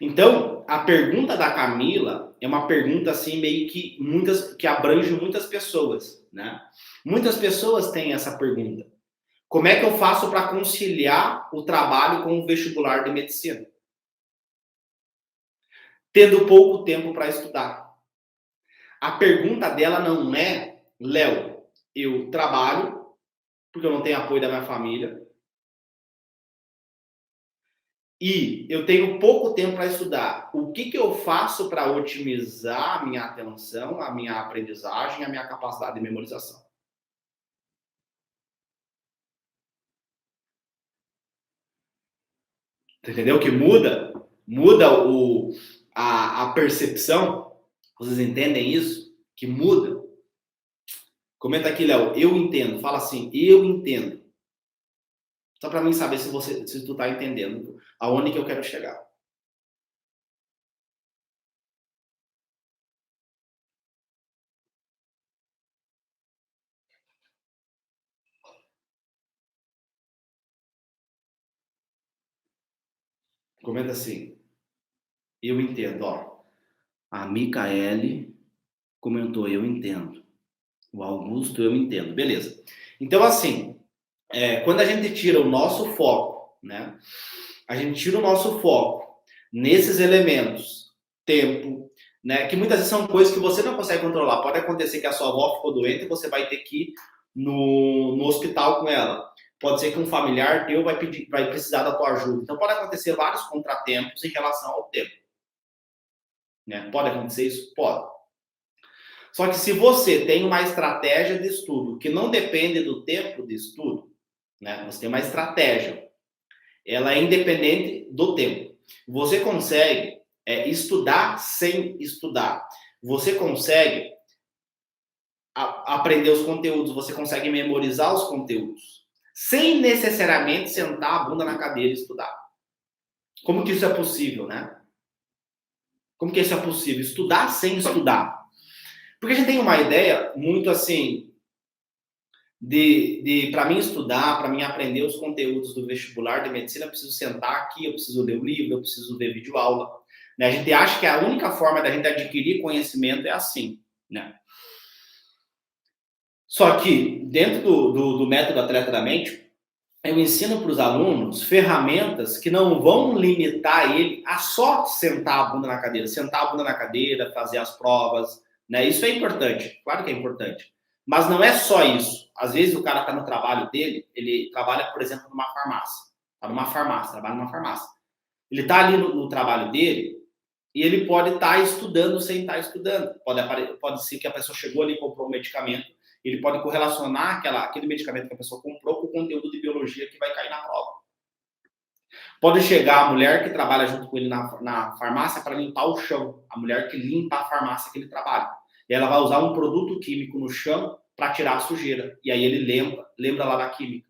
Então, a pergunta da Camila é uma pergunta assim meio que que abrange muitas pessoas, né? Muitas pessoas têm essa pergunta. Como é que eu faço para conciliar o trabalho com o vestibular de medicina? Tendo pouco tempo para estudar. A pergunta dela não é, Léo, eu trabalho porque eu não tenho apoio da minha família e eu tenho pouco tempo para estudar. O que eu faço para otimizar a minha atenção, a minha aprendizagem, a minha capacidade de memorização? Entendeu? Que muda a percepção. Vocês entendem isso? Que muda. Comenta aqui, Léo. Eu entendo. Fala assim, eu entendo. Só para mim saber se tu tá entendendo aonde que eu quero chegar. Comenta assim, eu entendo. Ó, a Micaele comentou, eu entendo. O Augusto, eu entendo. Beleza. Então, assim, quando a gente tira o nosso foco, né? A gente tira o nosso foco nesses elementos, tempo, né? Que muitas vezes são coisas que você não consegue controlar. Pode acontecer que a sua avó ficou doente e você vai ter que ir no hospital com ela. Pode ser que um familiar teu vai precisar da tua ajuda. Então pode acontecer vários contratempos em relação ao tempo. Né? Pode acontecer isso? Pode. Só que se você tem uma estratégia de estudo que não depende do tempo de estudo, né? Você tem uma estratégia, ela é independente do tempo. Você consegue estudar sem estudar. Você consegue aprender os conteúdos, você consegue memorizar os conteúdos, sem necessariamente sentar a bunda na cadeira e estudar. Como que isso é possível, né? Como que isso é possível? Estudar sem estudar. Porque a gente tem uma ideia muito assim para mim estudar, para mim aprender os conteúdos do vestibular de medicina, eu preciso sentar aqui, eu preciso ler o livro, eu preciso ver videoaula. Né? A gente acha que a única forma da gente adquirir conhecimento é assim, né? Só que dentro do método Atleta da Mente, eu ensino para os alunos ferramentas que não vão limitar ele a só sentar a bunda na cadeira, sentar a bunda na cadeira, fazer as provas, né? Isso é importante, claro que é importante. Mas não é só isso. Às vezes o cara está no trabalho dele, ele trabalha, por exemplo, numa farmácia. Trabalha numa farmácia. Ele está ali no trabalho dele e ele pode estar estudando sem estar estudando. Pode ser que a pessoa chegou ali e comprou um medicamento, ele pode correlacionar aquele medicamento que a pessoa comprou com o conteúdo de biologia que vai cair na prova. Pode chegar a mulher que trabalha junto com ele na farmácia para limpar o chão, a mulher que limpa a farmácia que ele trabalha. E ela vai usar um produto químico no chão para tirar a sujeira. E aí ele lembra lá da química.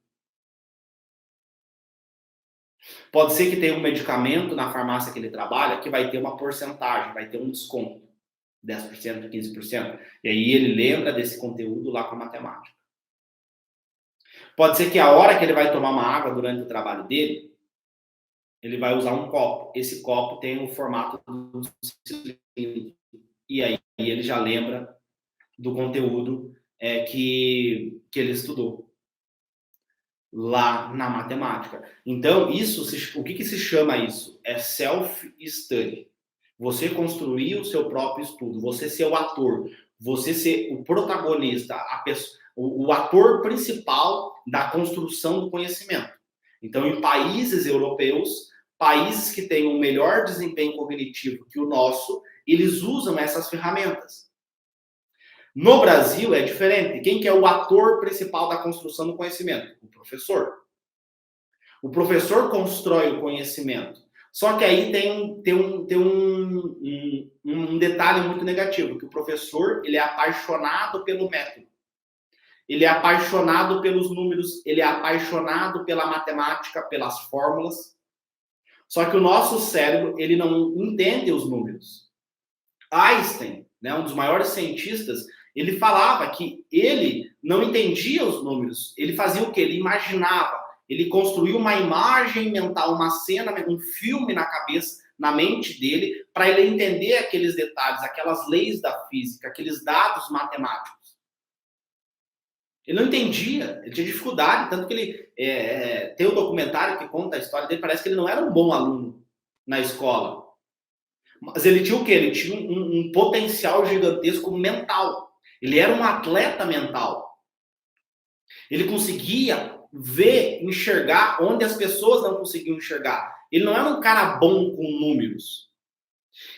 Pode ser que tenha um medicamento na farmácia que ele trabalha que vai ter uma porcentagem, vai ter um desconto. 10%, 15%. E aí ele lembra desse conteúdo lá com a matemática. Pode ser que a hora que ele vai tomar uma água durante o trabalho dele, ele vai usar um copo. Esse copo tem o formato do cilindro. E aí ele já lembra do conteúdo que ele estudou lá na matemática. Então, o que se chama isso? É self-study. Você construir o seu próprio estudo, você ser o ator, você ser o protagonista, o ator principal da construção do conhecimento. Então, em países europeus, países que têm um melhor desempenho cognitivo que o nosso, eles usam essas ferramentas. No Brasil é diferente. Quem que é o ator principal da construção do conhecimento? O professor. O professor constrói o conhecimento. Só que aí tem um detalhe muito negativo, que o professor ele é apaixonado pelo método. Ele é apaixonado pelos números, ele é apaixonado pela matemática, pelas fórmulas. Só que o nosso cérebro, ele não entende os números. Einstein, né, um dos maiores cientistas, ele falava que ele não entendia os números. Ele fazia o quê? Ele imaginava. Ele construiu uma imagem mental, uma cena, um filme na cabeça, na mente dele para ele entender aqueles detalhes, aquelas leis da física, aqueles dados matemáticos. Ele não entendia, ele tinha dificuldade, tanto que ele tem um documentário que conta a história dele, parece que ele não era um bom aluno na escola. Mas ele tinha o quê? Ele tinha um potencial gigantesco mental. Ele era um atleta mental. Ele conseguia ver, enxergar onde as pessoas não conseguiam enxergar. Ele não era um cara bom com números.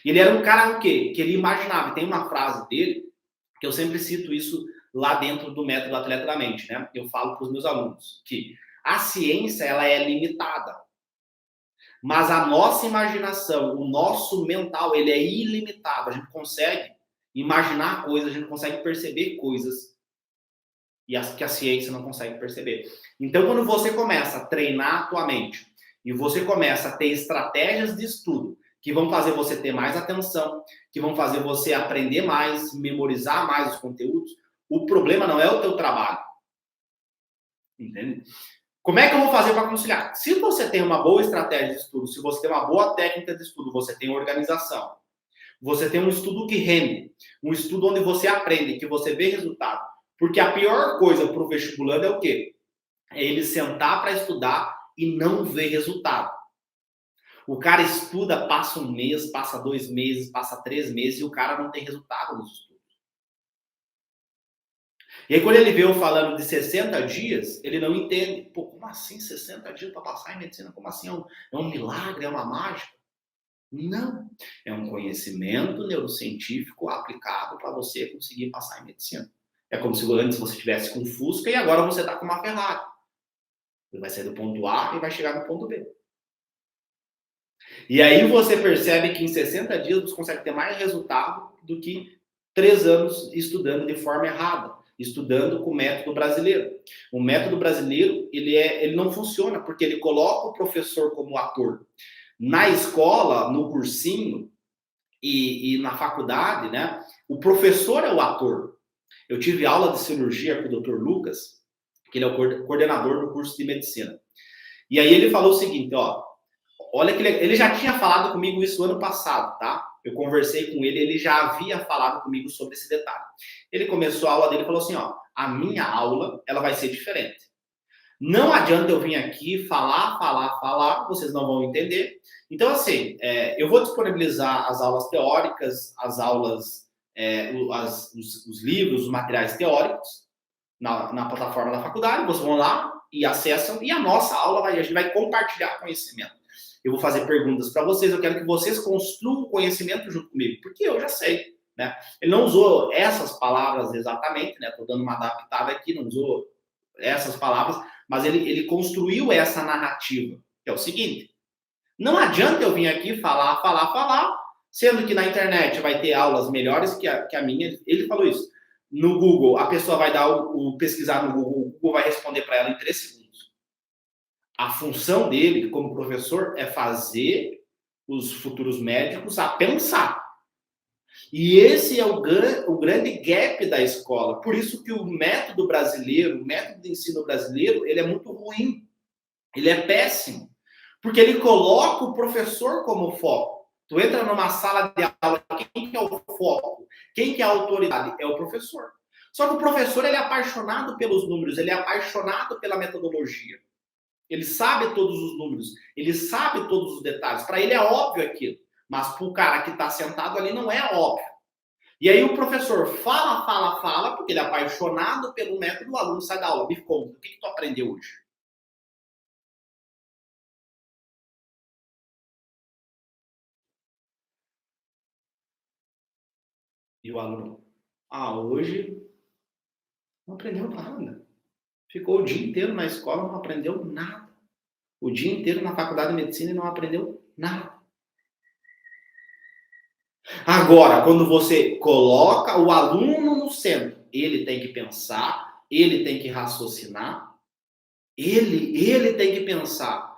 Ele era um cara o quê? Que ele imaginava. Tem uma frase dele, que eu sempre cito isso lá dentro do método Atleta da Mente, né? Eu falo para os meus alunos que a ciência ela é limitada. Mas a nossa imaginação, o nosso mental, ele é ilimitado. A gente consegue imaginar coisas, a gente consegue perceber coisas que a ciência não consegue perceber. Então, quando você começa a treinar a tua mente e você começa a ter estratégias de estudo que vão fazer você ter mais atenção, que vão fazer você aprender mais, memorizar mais os conteúdos, o problema não é o teu trabalho. Entende? Como é que eu vou fazer para conciliar? Se você tem uma boa estratégia de estudo, se você tem uma boa técnica de estudo, você tem organização, você tem um estudo que rende, um estudo onde você aprende, que você vê resultado. Porque a pior coisa para o vestibulando é o quê? É ele sentar para estudar e não ver resultado. O cara estuda, passa um mês, passa 2 meses, passa 3 meses e o cara não tem resultado nos estudos. E aí quando ele vê eu falando de 60 dias, ele não entende. Pô, como assim 60 dias para passar em medicina? Como assim? É um milagre, é uma mágica? Não. É um conhecimento neurocientífico aplicado para você conseguir passar em medicina. É como se antes você estivesse com um Fusca e agora você está com uma Ferrari. Você vai sair do ponto A e vai chegar no ponto B. E aí você percebe que em 60 dias você consegue ter mais resultado do que 3 anos estudando de forma errada, estudando com o método brasileiro. O método brasileiro, ele não funciona, porque ele coloca o professor como ator. Na escola, no cursinho e na faculdade, né, o professor é o ator. Eu tive aula de cirurgia com o Dr. Lucas, que ele é o coordenador do curso de medicina. E aí ele falou o seguinte, ó, olha que ele já tinha falado comigo isso ano passado, tá? Eu conversei com ele, ele já havia falado comigo sobre esse detalhe. Ele começou a aula dele e falou assim, ó, a minha aula, ela vai ser diferente. Não adianta eu vir aqui falar, vocês não vão entender. Então, assim, eu vou disponibilizar as aulas teóricas, as aulas, os livros, os materiais teóricos na plataforma da faculdade, vocês vão lá e acessam, e a nossa aula, a gente vai compartilhar conhecimento. Eu vou fazer perguntas para vocês, eu quero que vocês construam conhecimento junto comigo, porque eu já sei, né? Ele não usou essas palavras exatamente, né? Estou dando uma adaptada aqui, não usou essas palavras, mas ele construiu essa narrativa, que é o seguinte, não adianta eu vir aqui falar, sendo que na internet vai ter aulas melhores que a minha, ele falou isso. No Google, a pessoa vai dar o pesquisar no Google, o Google vai responder para ela em 3 segundos. A função dele, como professor, é fazer os futuros médicos a pensar. E esse é o grande gap da escola. Por isso que o método brasileiro, o método de ensino brasileiro, ele é muito ruim. Ele é péssimo. Porque ele coloca o professor como foco. Tu entra numa sala de aula, quem que é o foco? Quem que é a autoridade? É o professor. Só que o professor, ele é apaixonado pelos números, ele é apaixonado pela metodologia. Ele sabe todos os números, ele sabe todos os detalhes. Para ele é óbvio aquilo, mas para o cara que está sentado ali não é óbvio. E aí o professor fala, porque ele é apaixonado pelo método, o aluno sai da aula. Me conta, o que tu aprendeu hoje? E o aluno, hoje não aprendeu nada. Ficou o dia inteiro na escola, não aprendeu nada. O dia inteiro na faculdade de medicina e não aprendeu nada. Agora, quando você coloca o aluno no centro, ele tem que pensar, ele tem que raciocinar, ele tem que pensar.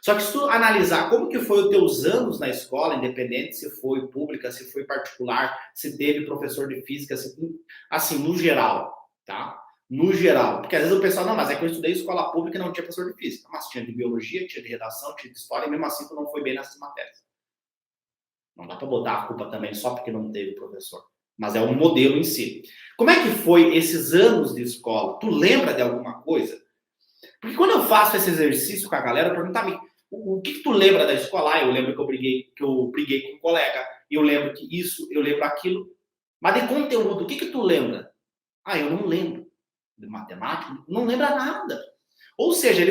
Só que se tu analisar como que foi os teus anos na escola, independente se foi pública, se foi particular, se teve professor de física, assim, no geral, tá? No geral. Porque às vezes o pessoal, não, mas é que eu estudei escola pública e não tinha professor de física. Mas tinha de biologia, tinha de redação, tinha de história, e mesmo assim tu não foi bem nessas matérias. Não dá para botar a culpa também só porque não teve professor. Mas é um modelo em si. Como é que foi esses anos de escola? Tu lembra de alguma coisa? Porque quando eu faço esse exercício com a galera, eu pergunto, amigo, o que tu lembra da escola? Ah, eu lembro que eu briguei com um colega, eu lembro que isso, eu lembro aquilo. Mas de conteúdo, o que tu lembra? Ah, eu não lembro. De matemática, não lembra nada. Ou seja,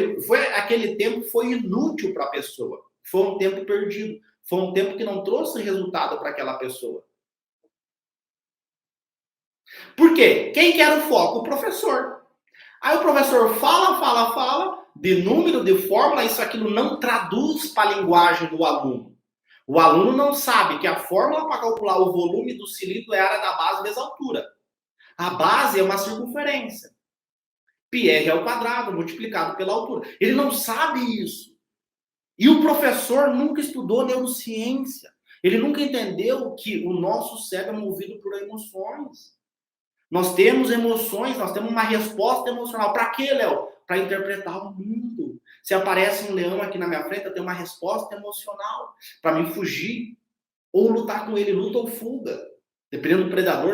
aquele tempo foi inútil para a pessoa. Foi um tempo perdido. Foi um tempo que não trouxe resultado para aquela pessoa. Por quê? Quem que era o foco? O professor. Aí o professor fala, de número, de fórmula, isso aquilo não traduz para a linguagem do aluno. O aluno não sabe que a fórmula para calcular o volume do cilindro é a área da base vezes a altura. A base é uma circunferência. Πr ao quadrado multiplicado pela altura. Ele não sabe isso. E o professor nunca estudou neurociência. Ele nunca entendeu que o nosso cérebro é movido por emoções. Nós temos emoções, nós temos uma resposta emocional. Para quê, Léo? Para interpretar o mundo. Se aparece um leão aqui na minha frente, eu tenho uma resposta emocional para me fugir. Ou lutar com ele, luta ou fuga. Dependendo do predador,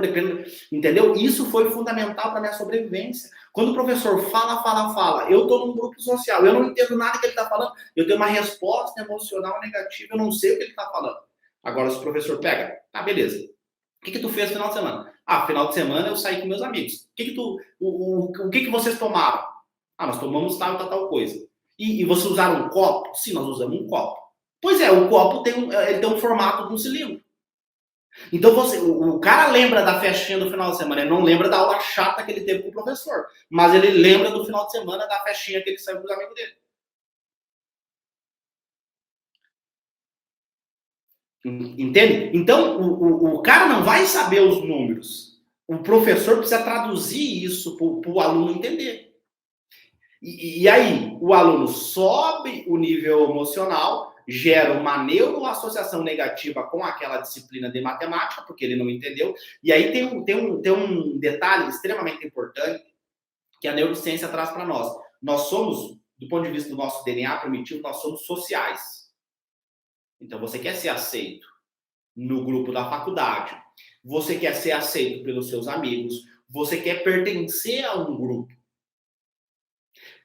entendeu? Isso foi fundamental para minha sobrevivência. Quando o professor fala, eu estou num grupo social, eu não entendo nada que ele está falando, eu tenho uma resposta emocional negativa, eu não sei o que ele está falando. Agora, se o professor pega, tá, beleza. O que tu fez no final de semana? Ah, final de semana eu saí com meus amigos. O que vocês tomaram? Ah, nós tomamos tal coisa. E vocês usaram um copo? Sim, nós usamos um copo. Pois é, o copo ele tem um formato de um cilindro. Então o cara lembra da festinha do final de semana, ele não lembra da aula chata que ele teve com o professor, mas ele lembra do final de semana da festinha que ele saiu com os amigos dele. Entende? Então o cara não vai saber os números. O professor precisa traduzir isso para o aluno entender. E aí, o aluno sobe o nível emocional, gera uma neuroassociação negativa com aquela disciplina de matemática, porque ele não entendeu. E aí tem um detalhe extremamente importante que a neurociência traz para nós. Nós somos, do ponto de vista do nosso DNA primitivo, nós somos sociais. Então, você quer ser aceito no grupo da faculdade, você quer ser aceito pelos seus amigos, você quer pertencer a um grupo.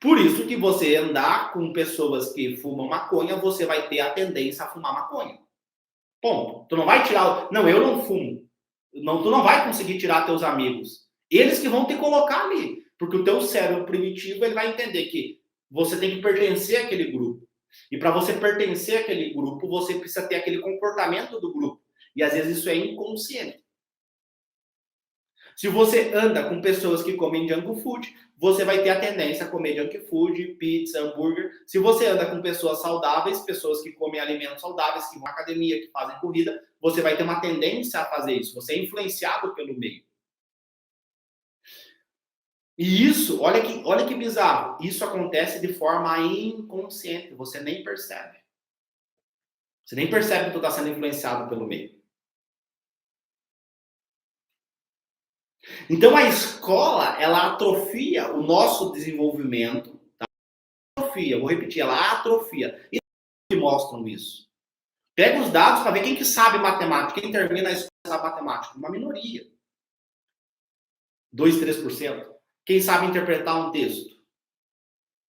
Por isso que você andar com pessoas que fumam maconha, você vai ter a tendência a fumar maconha. Ponto. Tu não vai tirar... Não, eu não fumo. Não, tu não vai conseguir tirar teus amigos. Eles que vão te colocar ali. Porque o teu cérebro primitivo ele vai entender que você tem que pertencer àquele grupo. E para você pertencer àquele grupo, você precisa ter aquele comportamento do grupo. E às vezes isso é inconsciente. Se você anda com pessoas que comem junk food, você vai ter a tendência a comer junk food, pizza, hambúrguer. Se você anda com pessoas saudáveis, pessoas que comem alimentos saudáveis, que vão à academia, que fazem corrida, você vai ter uma tendência a fazer isso. Você é influenciado pelo meio. E isso, olha que bizarro, isso acontece de forma inconsciente, você nem percebe. Você nem percebe que tu está sendo influenciado pelo meio. Então a escola, ela atrofia o nosso desenvolvimento, tá? Atrofia, vou repetir, ela atrofia. E que mostram isso? Pega os dados para ver quem que sabe matemática, quem termina a escola sabe matemática, uma minoria. 2, 3%. Quem sabe interpretar um texto?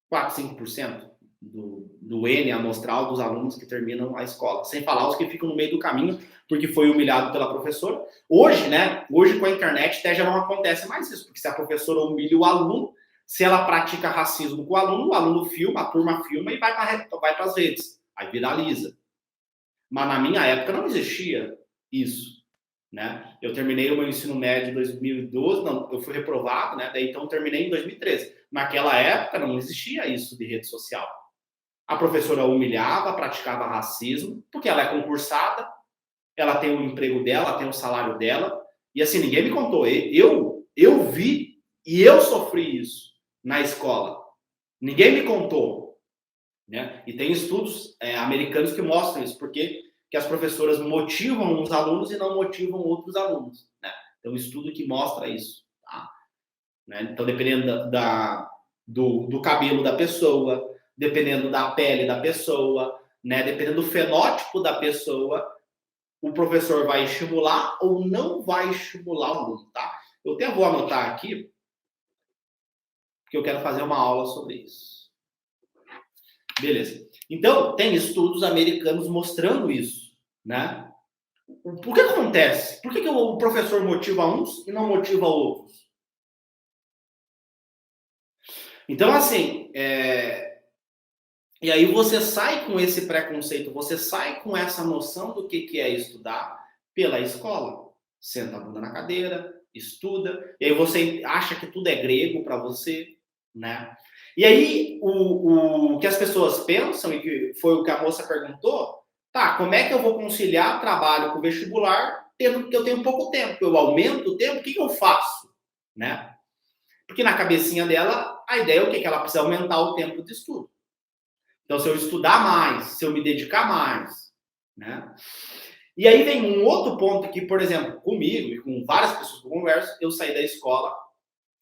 4, 5% do N amostral dos alunos que terminam a escola. Sem falar os que ficam no meio do caminho porque foi humilhado pela professora. Hoje, né? Hoje com a internet até já não acontece mais isso, porque se a professora humilha o aluno, se ela pratica racismo com o aluno filma, a turma filma e vai para as redes. Aí viraliza. Mas na minha época não existia isso, né? Eu terminei o meu ensino médio em 2012, não, eu fui reprovado, né? Daí então terminei em 2013. Naquela época não existia isso de rede social. A professora humilhava, praticava racismo, porque ela é concursada, ela tem o emprego dela, ela tem o salário dela, e assim, ninguém me contou. Eu vi e eu sofri isso na escola. Ninguém me contou, né? E tem estudos americanos que mostram isso, porque que as professoras motivam uns alunos e não motivam outros alunos, né? Tem um estudo que mostra isso, tá? Né? Então, dependendo do cabelo da pessoa, dependendo da pele da pessoa, né? Dependendo do fenótipo da pessoa, o professor vai estimular ou não vai estimular o aluno, tá? Eu até vou anotar aqui, porque eu quero fazer uma aula sobre isso. Beleza. Então, tem estudos americanos mostrando isso, né? Por que acontece? Por que o professor motiva uns e não motiva outros? Então, assim, e aí você sai com esse preconceito, você sai com essa noção do que é estudar pela escola. Senta a bunda na cadeira, estuda, e aí você acha que tudo é grego para você, né? E aí o que as pessoas pensam, e que foi o que a moça perguntou, tá, como é que eu vou conciliar trabalho com vestibular, tendo que eu tenho pouco tempo? Eu aumento o tempo, o que eu faço? Né? Porque na cabecinha dela, a ideia é o quê? Que ela precisa aumentar o tempo de estudo. Então, se eu estudar mais, se eu me dedicar mais, né? E aí vem um outro ponto que, por exemplo, comigo e com várias pessoas que eu converso, eu saí da escola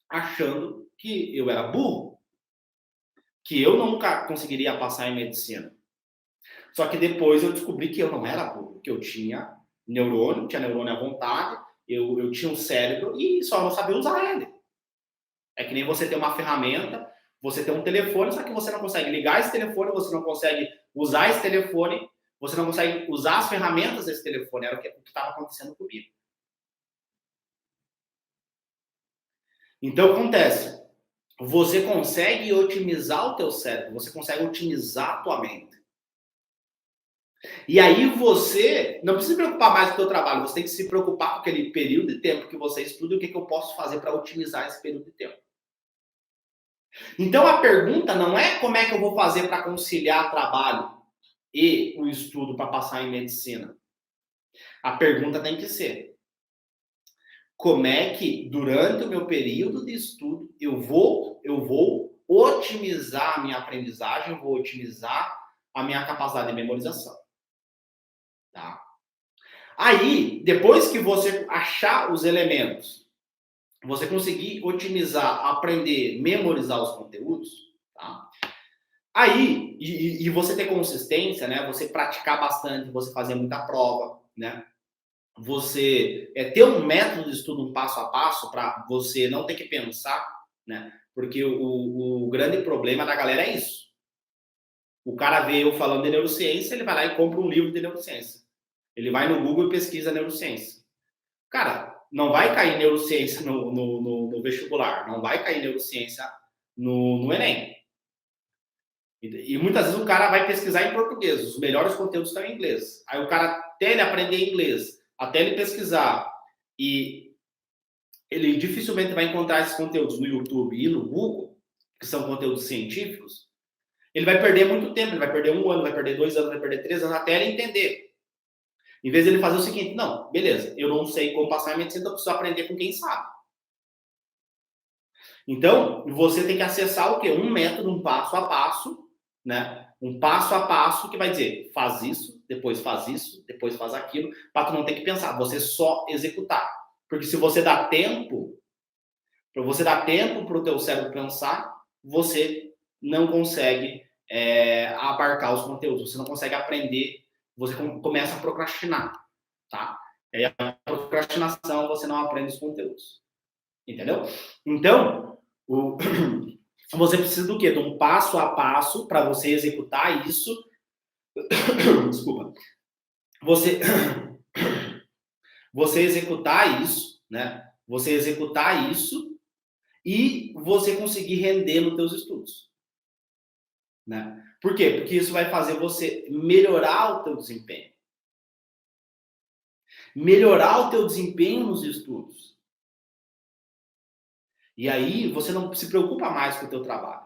achando que eu era burro, que eu nunca conseguiria passar em medicina. Só que depois eu descobri que eu não era burro, que eu tinha neurônio à vontade, eu tinha um cérebro e só não sabia usar ele. É que nem você ter uma ferramenta, você tem um telefone, só que você não consegue ligar esse telefone, você não consegue usar esse telefone, você não consegue usar as ferramentas desse telefone. Era o que estava acontecendo comigo. Então, acontece. Você consegue otimizar o teu cérebro, você consegue otimizar a tua mente. E aí você não precisa se preocupar mais com o teu trabalho, você tem que se preocupar com aquele período de tempo que você estuda e o que eu posso fazer para otimizar esse período de tempo. Então a pergunta não é como é que eu vou fazer para conciliar trabalho e o estudo para passar em medicina. A pergunta tem que ser: como é que durante o meu período de estudo eu vou otimizar a minha aprendizagem, vou otimizar a minha capacidade de memorização, tá? Aí, depois que você achar os elementos, você conseguir otimizar, aprender, memorizar os conteúdos, tá? Aí, e você ter consistência, né? Você praticar bastante, você fazer muita prova, né? Você ter um método de estudo, um passo a passo, para você não ter que pensar, né? Porque o grande problema da galera é isso. O cara vê eu falando de neurociência, ele vai lá e compra um livro de neurociência. Ele vai no Google e pesquisa neurociência. Cara, não vai cair neurociência no vestibular, não vai cair neurociência no Enem. E muitas vezes o cara vai pesquisar em português, os melhores conteúdos estão em inglês. Aí o cara, até ele aprender inglês, até ele pesquisar, e ele dificilmente vai encontrar esses conteúdos no YouTube e no Google, que são conteúdos científicos, ele vai perder muito tempo, ele vai perder 1 ano, vai perder 2 anos, vai perder 3 anos, até ele entender. Em vez de ele fazer o seguinte, não, beleza, eu não sei como passar em medicina, então eu preciso aprender com quem sabe. Então, você tem que acessar o quê? Um método, um passo a passo, né? Um passo a passo que vai dizer, faz isso, depois faz aquilo, para tu não ter que pensar, você só executar. Porque se você dá tempo, para você dar tempo para o teu cérebro pensar, você não consegue abarcar os conteúdos, você não consegue aprender, você começa a procrastinar, tá? E a procrastinação, você não aprende os conteúdos. Entendeu? Então, você precisa do quê? De um passo a passo para você executar isso. Desculpa. Você executar isso, né? Você executar isso e você conseguir render nos teus estudos, né? Por quê? Porque isso vai fazer você melhorar o teu desempenho. Melhorar o teu desempenho nos estudos. E aí você não se preocupa mais com o teu trabalho.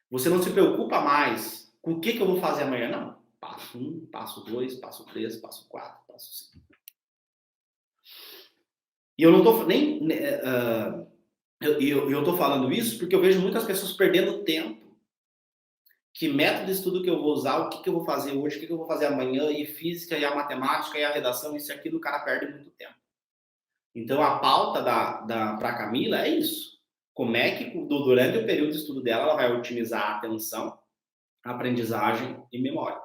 Você não se preocupa mais com o que eu vou fazer amanhã, não. Passo 1, passo 2, passo 3, passo 4, passo 5. E eu não tô nem... eu tô falando isso porque eu vejo muitas pessoas perdendo tempo. Que método de estudo que eu vou usar, o que eu vou fazer hoje, o que eu vou fazer amanhã, e física, e a matemática, e a redação, isso e aquilo, o cara perde muito tempo. Então, a pauta para a Camila é isso. Como é que, durante o período de estudo dela, ela vai otimizar a atenção, aprendizagem e memória.